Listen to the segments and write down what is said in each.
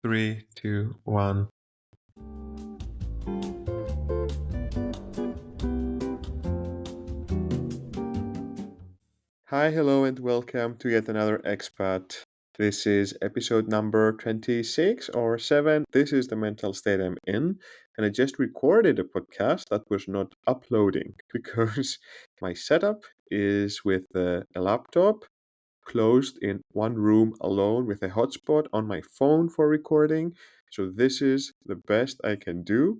Three, two, one. Hi, hello, and welcome to yet another expat. This is episode number 26 or 7. This is the mental state I'm in. And I just recorded a podcast that was not uploading because my setup is with a laptop closed in one room alone with a hotspot on my phone for recording. So this is the best I can do.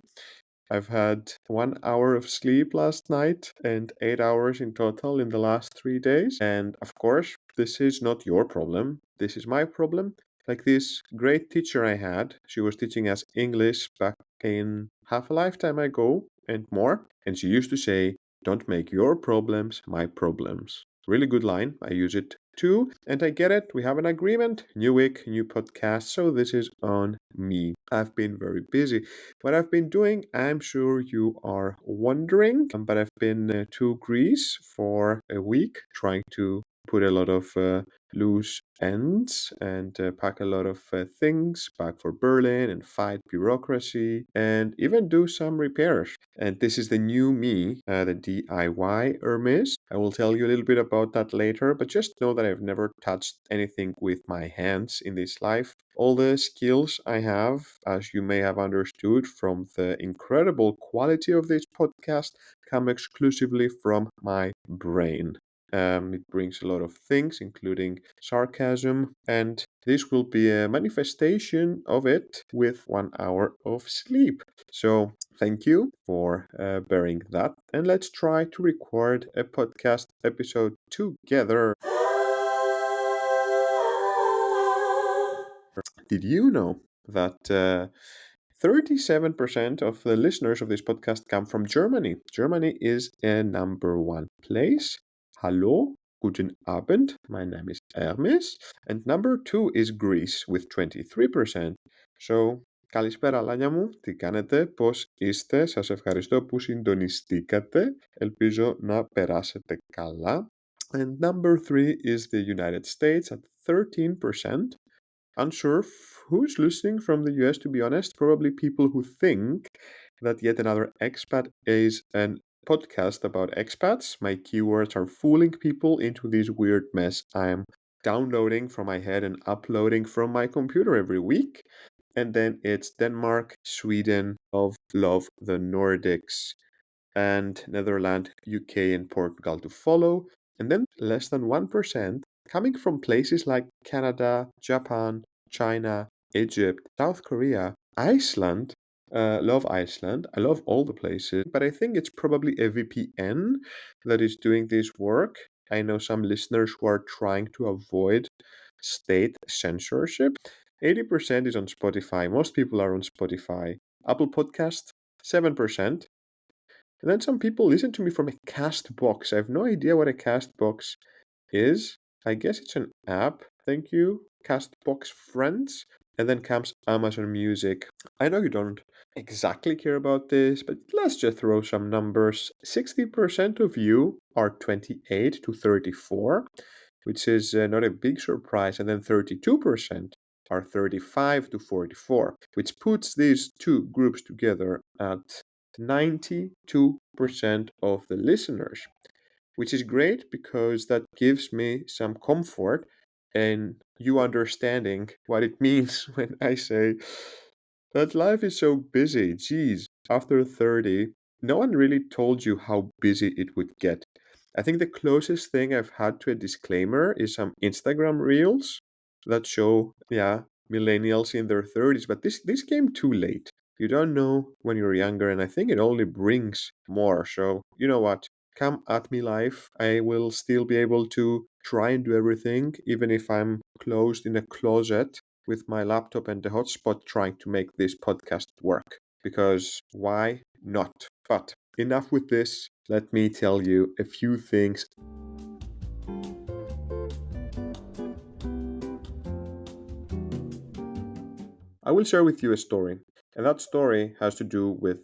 I've had 1 hour of sleep last night and 8 hours in total in the last 3 days. And of course, this is not your problem. This is my problem. Like this great teacher I had, she was teaching us English back in half a lifetime ago and more. And she used to say, "Don't make your problems my problems." Really good line. I use it too. And I get it. We have an agreement. New week, new podcast. So this is on me. I've been very busy. What I've been doing, I'm sure you are wondering, but I've been to Greece for a week trying to put a lot of loose ends and pack a lot of things back for Berlin and fight bureaucracy and even do some repairs. And this is the new me, the DIY Hermes. I will tell you a little bit about that later, but just know that I've never touched anything with my hands in this life. All the skills I have, as you may have understood from the incredible quality of this podcast, come exclusively from my brain. It brings a lot of things, including sarcasm, and this will be a manifestation of it with 1 hour of sleep. So, thank you for bearing that, and let's try to record a podcast episode together. Did you know that 37% of the listeners of this podcast come from Germany? Germany is a number one place. Hallo, guten Abend. My name is Hermes. And number two is Greece with 23%. So, καλησπέρα Λάνια μου, τι κάνετε, πώς είστε, σας ευχαριστώ που συντονιστήκατε, ελπίζω να περάσετε καλά. And number three is the United States at 13%. Unsure who's listening from the US, to be honest. Probably people who think that yet another expat is an podcast about expats. My keywords are fooling people into this weird mess I'm downloading from my head and uploading from my computer every week. And then it's Denmark, Sweden, love the Nordics, and Netherlands, UK, and Portugal to follow. And then less than 1% coming from places like Canada, Japan, China, Egypt, South Korea, Iceland. Love Iceland. I love all the places, but I think it's probably a VPN that is doing this work. I know some listeners who are trying to avoid state censorship. 80% is on Spotify. Most people are on Spotify. Apple Podcast, 7%. And then some people listen to me from a cast box. I have no idea what a cast box is. I guess it's an app. Thank you, Castbox friends. And then comes Amazon Music. I know you don't exactly care about this, but let's just throw some numbers. 60% of you are 28 to 34, which is not a big surprise. And then 32% are 35 to 44, which puts these two groups together at 92% of the listeners, which is great because that gives me some comfort in you understanding what it means when I say that life is so busy. Geez, after 30, no one really told you how busy it would get. I think the closest thing I've had to a disclaimer is some Instagram reels that show, yeah, millennials in their 30s, but this came too late. You don't know when you're younger, and I think it only brings more. So, you know what? Come at me, life. I will still be able to try and do everything, even if I'm closed in a closet with my laptop and the hotspot trying to make this podcast work. Because why not? But enough with this. Let me tell you a few things. I will share with you a story. And that story has to do with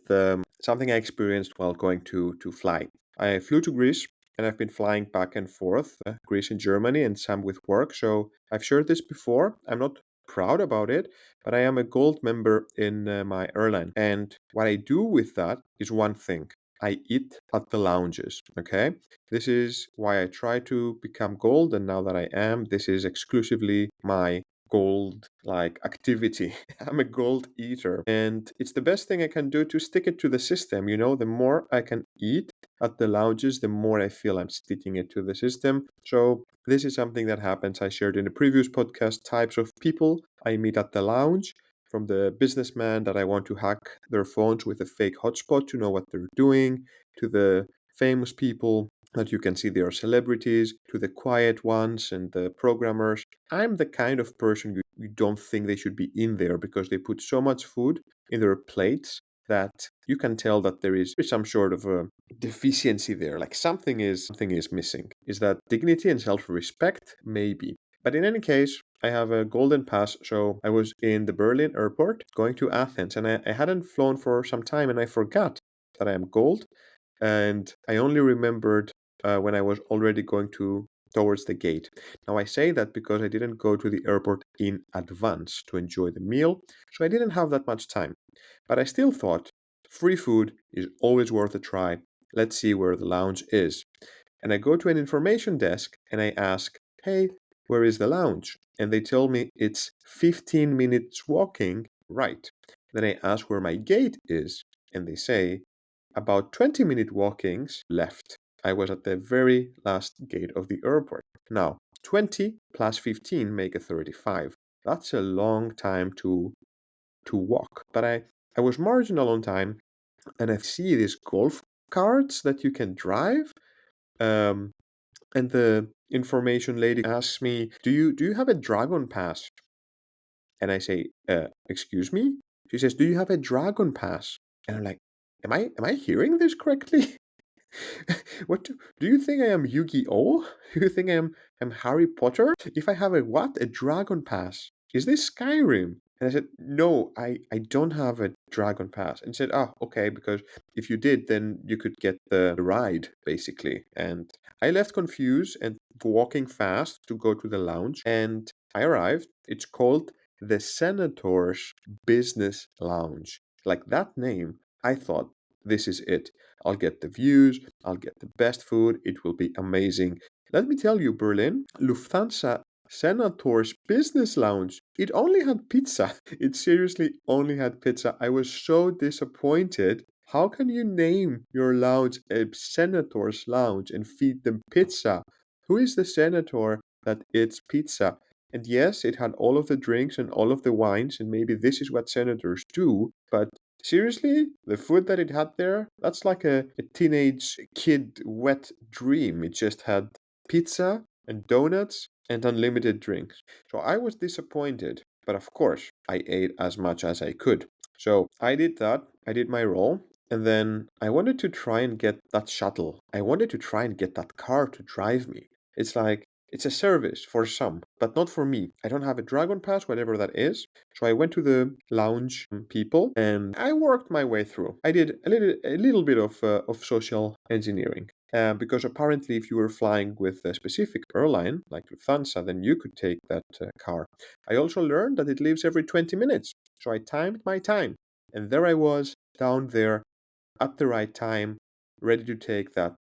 something I experienced while going to fly. I flew to Greece and I've been flying back and forth, Greece and Germany, and some with work. So I've shared this before. I'm not proud about it, but I am a gold member in my airline. And what I do with that is one thing. I eat at the lounges, okay? This is why I try to become gold, and now that I am, this is exclusively my gold like activity. I'm a gold eater, and it's the best thing I can do to stick it to the system. The more I can eat at the lounges, the more I feel I'm sticking it to the system. So this is something that happens. I shared in the previous podcast types of people I meet at the lounge, from the businessman that I want to hack their phones with a fake hotspot to know what they're doing, to the famous people that you can see they are celebrities, to the quiet ones and the programmers. I'm the kind of person you don't think they should be in there because they put so much food in their plates that you can tell that there is some sort of a deficiency there. Like something is missing. Is that dignity and self-respect? Maybe. But in any case, I have a golden pass, so I was in the Berlin airport going to Athens, and I hadn't flown for some time, and I forgot that I am gold, and I only remembered when I was already going towards the gate. Now I say that because I didn't go to the airport in advance to enjoy the meal, so I didn't have that much time. But I still thought free food is always worth a try. Let's see where the lounge is. And I go to an information desk and I ask, "Hey, where is the lounge?" And they tell me it's 15 minutes walking right. Then I ask where my gate is, and they say about 20-minute walkings left. I was at the very last gate of the airport. Now, 20 plus 15 make a 35. That's a long time to walk. But I was marginal on time, and I see these golf carts that you can drive. Um, and the information lady asks me, "Do you have a Dragon Pass?" And I say, "Excuse me?" She says, "Do you have a Dragon Pass?" And I'm like, "Am I hearing this correctly?" What do you think I am, Yu-Gi-Oh? Do you think I'm Harry Potter? If I have a what? A Dragon Pass. Is this Skyrim? And I said, "No, I don't have a Dragon Pass." And said, "Oh, okay, because if you did, then you could get the ride, basically." And I left confused and walking fast to go to the lounge, and I arrived. It's called the Senator's Business Lounge. Like that name, I thought this is it. I'll get the views, I'll get the best food, it will be amazing. Let me tell you, Berlin, Lufthansa Senator's Business Lounge, it only had pizza. It seriously only had pizza. I was so disappointed. How can you name your lounge a Senator's Lounge and feed them pizza? Who is the senator that eats pizza? And yes, it had all of the drinks and all of the wines, and maybe this is what senators do, but seriously, the food that it had there, that's like a teenage kid wet dream. It just had pizza and donuts and unlimited drinks. So I was disappointed, but of course, I ate as much as I could. So I did that, I did my role, and then I wanted to try and get that shuttle. I wanted to try and get that car to drive me. It's like, it's a service for some, but not for me. I don't have a Dragon Pass, whatever that is. So I went to the lounge people and I worked my way through. I did a little bit of social engineering. Because apparently, if you were flying with a specific airline like Lufthansa, then you could take that car. I also learned that it leaves every 20 minutes. So I timed my time. And there I was down there at the right time, ready to take that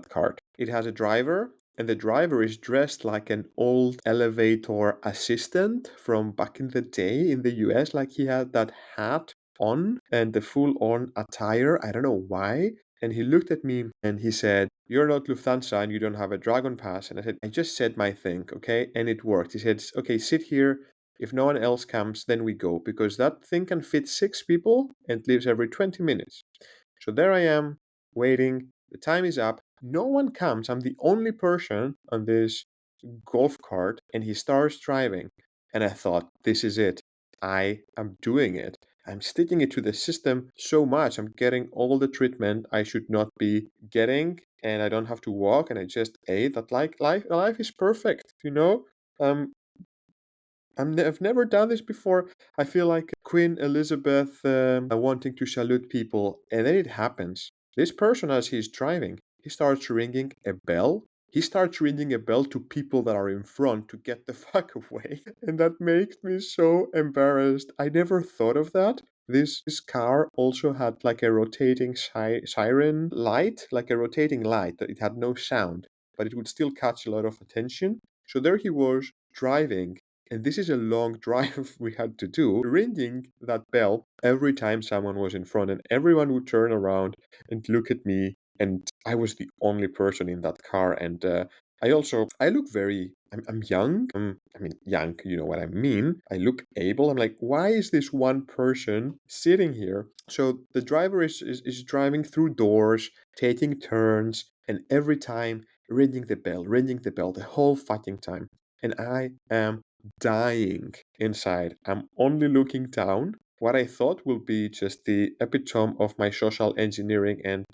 cart. It has a driver, and the driver is dressed like an old elevator assistant from back in the day in the US. Like he had that hat on and the full-on attire. I don't know why. And he looked at me and he said, "You're not Lufthansa and you don't have a Dragon Pass." And I said, "I just said my thing, okay?" And it worked. He said, "Okay, sit here. If no one else comes, then we go, because that thing can fit 6 people and leaves every 20 minutes." So there I am, waiting. The time is up. No one comes. I'm the only person on this golf cart, and he starts driving. And I thought, this is it. I am doing it. I'm sticking it to the system so much. I'm getting all the treatment I should not be getting, and I don't have to walk, and I just ate. That like life is perfect. Um, I've never done this before. I feel like Queen Elizabeth wanting to salute people, and then it happens. This person, as he's driving, he starts ringing a bell. he starts ringing a bell to people that are in front to get the fuck away. And that makes me so embarrassed. I never thought of that. This car also had like a rotating siren light, like a rotating light that it had no sound, but it would still catch a lot of attention. So there he was driving, and this is a long drive we had to do, ringing that bell every time someone was in front, and everyone would turn around and look at me. And I was the only person in that car, and I look I'm young. I mean, young, you know what I mean. I look able. I'm like, why is this one person sitting here? So the driver is driving through doors, taking turns, and every time ringing the bell the whole fucking time. And I am dying inside. I'm only looking down. What I thought will be just the epitome of my social engineering and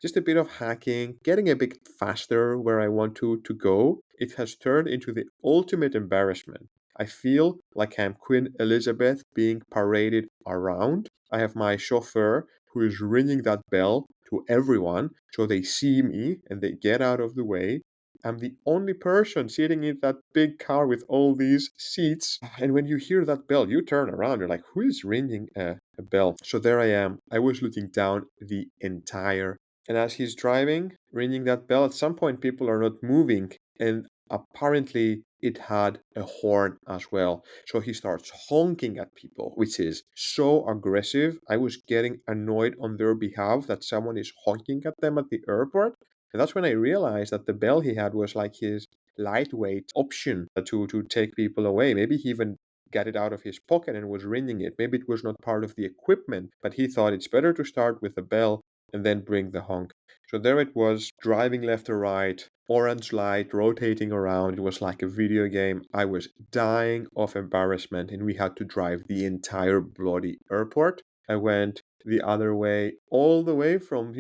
just a bit of hacking, getting a bit faster where I want to go, it has turned into the ultimate embarrassment. I feel like I'm Queen Elizabeth being paraded around. I have my chauffeur who is ringing that bell to everyone so they see me and they get out of the way. I'm the only person sitting in that big car with all these seats. And when you hear that bell, you turn around. You're like, who is ringing a bell? So there I am. I was looking down the entire. And as he's driving, ringing that bell, at some point people are not moving. And apparently it had a horn as well. So he starts honking at people, which is so aggressive. I was getting annoyed on their behalf that someone is honking at them at the airport. And that's when I realized that the bell he had was like his lightweight option to take people away. Maybe he even got it out of his pocket and was ringing it. Maybe it was not part of the equipment, but he thought it's better to start with the bell and then bring the honk. So there it was, driving left or right, orange light rotating around. It was like a video game. I was dying of embarrassment, and we had to drive the entire bloody airport. I went the other way, all the way from,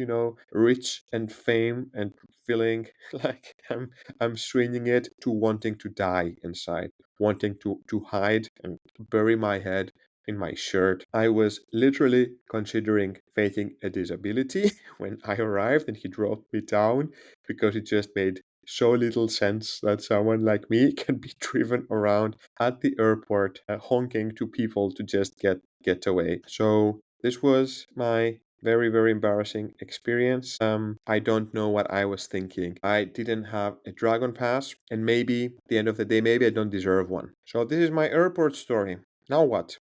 rich and fame and feeling like I'm swinging it to wanting to die inside, wanting to hide and bury my head in my shirt. I was literally considering faking a disability when I arrived and he dropped me down because it just made so little sense that someone like me can be driven around at the airport honking to people to just get away. So this was my very, very embarrassing experience. I don't know what I was thinking. I didn't have a dragon pass, and maybe at the end of the day, maybe I don't deserve one. So this is my airport story. Now what?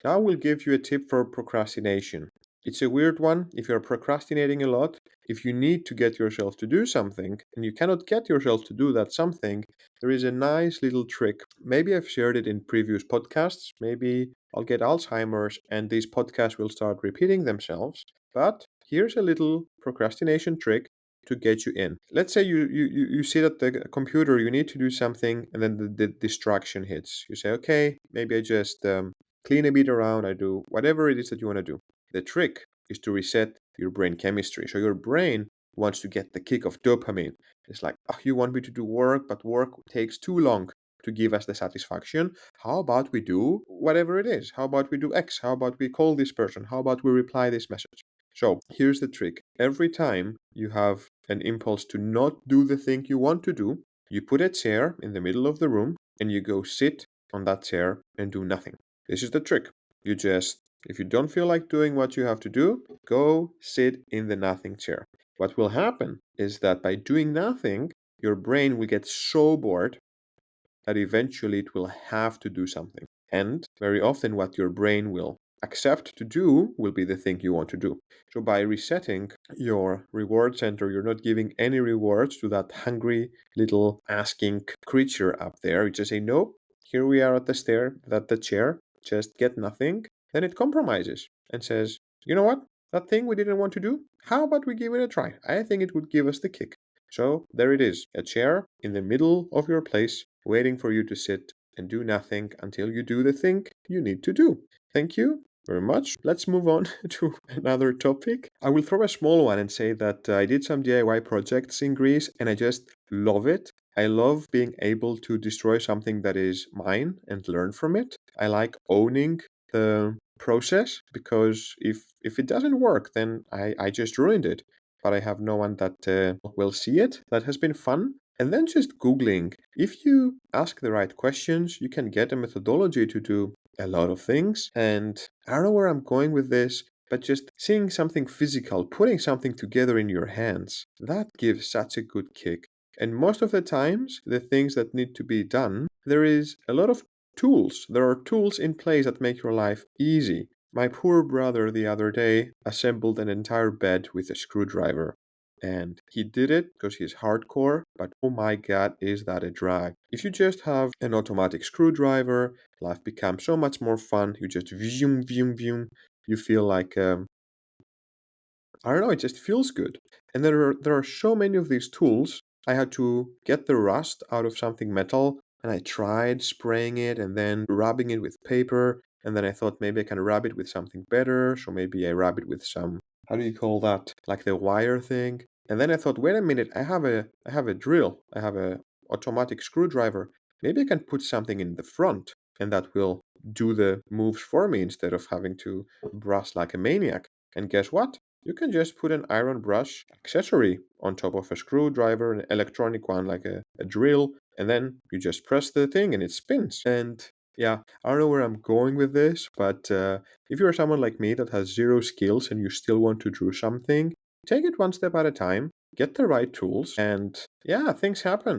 Now I will give you a tip for procrastination. It's a weird one. If you're procrastinating a lot, if you need to get yourself to do something and you cannot get yourself to do that something, there is a nice little trick. Maybe I've shared it in previous podcasts. Maybe I'll get Alzheimer's and these podcasts will start repeating themselves. But here's a little procrastination trick to get you in. Let's say you sit at the computer, you need to do something, and then the distraction hits. You say, okay, maybe I just clean a bit around, I do whatever it is that you want to do. The trick is to reset your brain chemistry. So your brain wants to get the kick of dopamine. It's like, oh, you want me to do work, but work takes too long to give us the satisfaction. How about we do whatever it is? How about we do X? How about we call this person? How about we reply this message? So here's the trick. Every time you have an impulse to not do the thing you want to do, you put a chair in the middle of the room and you go sit on that chair and do nothing. This is the trick. You just, if you don't feel like doing what you have to do, go sit in the nothing chair. What will happen is that by doing nothing, your brain will get so bored that eventually it will have to do something. And very often, what your brain will accept to do will be the thing you want to do. So, by resetting your reward center, you're not giving any rewards to that hungry little asking creature up there. You just say, nope, here we are at the chair, just get nothing. Then it compromises and says, you know what? That thing we didn't want to do, how about we give it a try? I think it would give us the kick. So there it is, a chair in the middle of your place, waiting for you to sit and do nothing until you do the thing you need to do. Thank you very much. Let's move on to another topic. I will throw a small one and say that I did some DIY projects in Greece and I just love it. I love being able to destroy something that is mine and learn from it. I like owning the process, because if it doesn't work, then I just ruined it. But I have no one that will see it. That has been fun. And then just Googling. If you ask the right questions, you can get a methodology to do a lot of things. And I don't know where I'm going with this, but just seeing something physical, putting something together in your hands, that gives such a good kick. And most of the times, the things that need to be done, there is a lot of tools. There are tools in place that make your life easy. My poor brother the other day assembled an entire bed with a screwdriver. And he did it because he's hardcore, but oh my god, is that a drag. If you just have an automatic screwdriver, life becomes so much more fun. You just zoom, zoom, zoom. You feel like I don't know, it just feels good. And there are so many of these tools. I had to get the rust out of something metal, and I tried spraying it and then rubbing it with paper, and then I thought maybe I can rub it with something better, so maybe I rub it with some, how do you call that? Like the wire thing. And then I thought, wait a minute, I have a drill. I have a automatic screwdriver. Maybe I can put something in the front, and that will do the moves for me instead of having to brush like a maniac. And guess what? You can just put an iron brush accessory on top of a screwdriver, an electronic one like a drill, and then you just press the thing and it spins. And yeah, I don't know where I'm going with this, but if you're someone like me that has zero skills and you still want to do something, take it one step at a time, get the right tools, and yeah, things happen.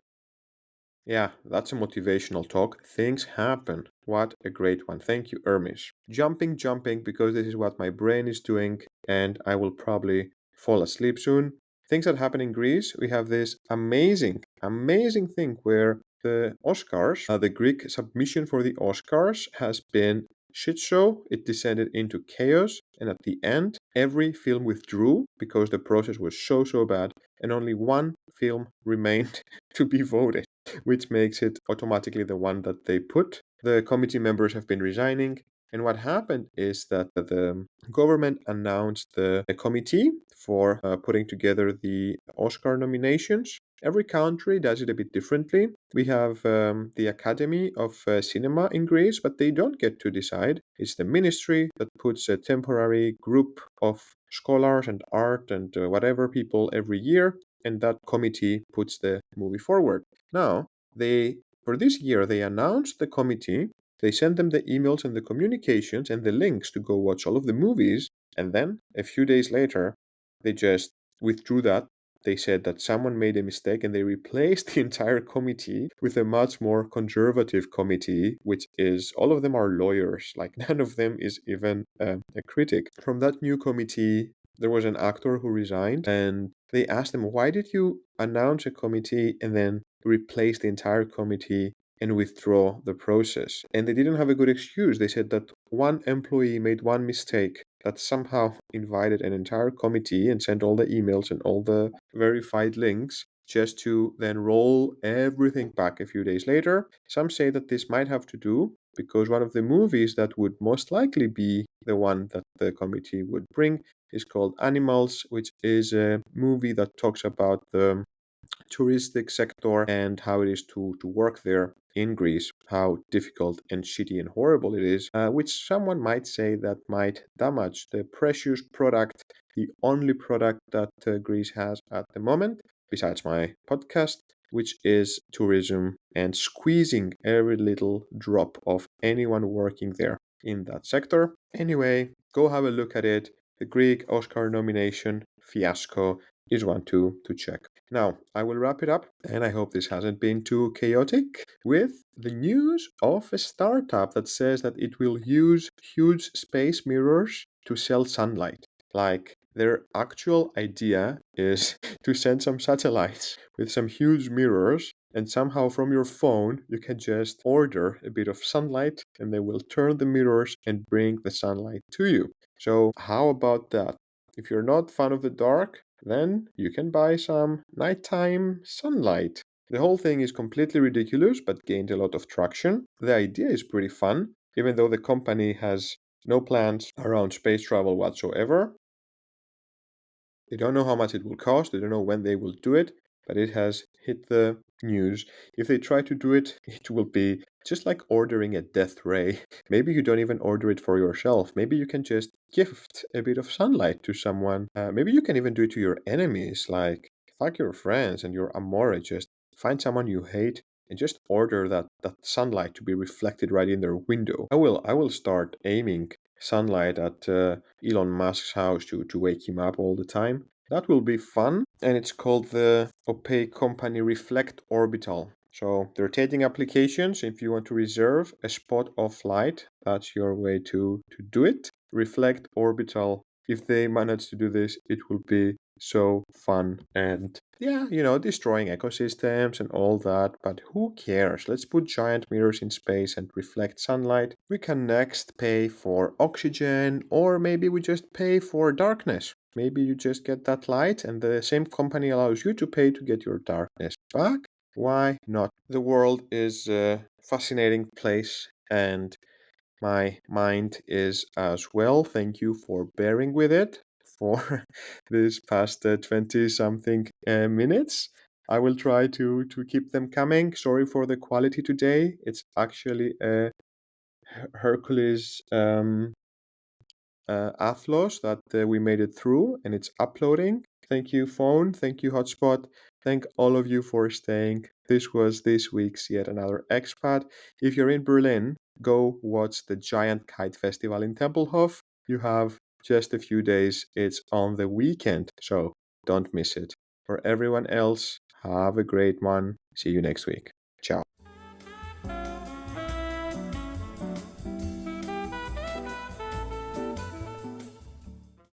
Yeah, that's a motivational talk. Things happen. What a great one. Thank you, Ermish. Jumping, because this is what my brain is doing, and I will probably fall asleep soon. Things that happen in Greece, we have this amazing thing where the Oscars, the Greek submission for the Oscars has been shit show. It descended into chaos, and at the end, every film withdrew because the process was so bad, and only one film remained to be voted, which makes it automatically the one that they put. The committee members have been resigning. And what happened is that the government announced the committee for putting together the Oscar nominations. Every country does it a bit differently. We have the Academy of Cinema in Greece, but they don't get to decide. It's the ministry that puts a temporary group of scholars and art and whatever people every year, and that committee puts the movie forward. Now, for this year, they announced the committee, they sent them the emails and the communications and the links to go watch all of the movies, and then a few days later, they just withdrew that. They said that someone made a mistake and they replaced the entire committee with a much more conservative committee, which is all of them are lawyers. Like none of them is even a critic. From that new committee, there was an actor who resigned, and they asked him, why did you announce a committee and then replace the entire committee and withdraw the process? And they didn't have a good excuse. They said that one employee made one mistake that somehow invited an entire committee and sent all the emails and all the verified links just to then roll everything back a few days later. Some say that this might have to do because one of the movies that would most likely be the one that the committee would bring is called Animals, which is a movie that talks about the touristic sector and how it is to work there in Greece, how difficult and shitty and horrible it is, which someone might say that might damage the precious product, the only product that Greece has at the moment, besides my podcast, which is tourism and squeezing every little drop of anyone working there in that sector. Anyway, go have a look at it. The Greek Oscar nomination fiasco is one to check. Now, I will wrap it up, and I hope this hasn't been too chaotic, with the news of a startup that says that it will use huge space mirrors to sell sunlight. Like, their actual idea is to send some satellites with some huge mirrors, and somehow from your phone you can just order a bit of sunlight, and they will turn the mirrors and bring the sunlight to you. So, how about that? If you're not fan of the dark, then you can buy some nighttime sunlight. The whole thing is completely ridiculous but gained a lot of traction. The idea is pretty fun, even though the company has no plans around space travel whatsoever. They don't know how much it will cost, they don't know when they will do it, but it has hit the news. If they try to do it, it will be just like ordering a death ray. Maybe you don't even order it for yourself. Maybe you can just gift a bit of sunlight to someone. Maybe you can even do it to your enemies, like fuck your friends and your amore. Just find someone you hate and just order that sunlight to be reflected right in their window. I will start aiming sunlight at Elon Musk's house to wake him up all the time. That will be fun, and it's called the opaque company Reflect Orbital. So they're taking applications. If you want to reserve a spot of light, that's your way to do it. Reflect Orbital. If they manage to do this, it will be so fun. And yeah, destroying ecosystems and all that, but who cares? Let's put giant mirrors in space and reflect sunlight. We can next pay for oxygen, or maybe we just pay for darkness. Maybe you just get that light, and the same company allows you to pay to get your darkness back. Why not? The world is a fascinating place, and my mind is as well. Thank you for bearing with it for this past 20 something minutes. I will try to keep them coming. Sorry for the quality today. It's actually a Hercules Athlos that we made it through and it's uploading. Thank you, phone. Thank you, hotspot. Thank all of you for staying. This was this week's Yet Another Expat. If you're in Berlin, go watch the Giant Kite Festival in Tempelhof. You have just a few days. It's on the weekend, so don't miss it. For everyone else, have a great one. See you next week.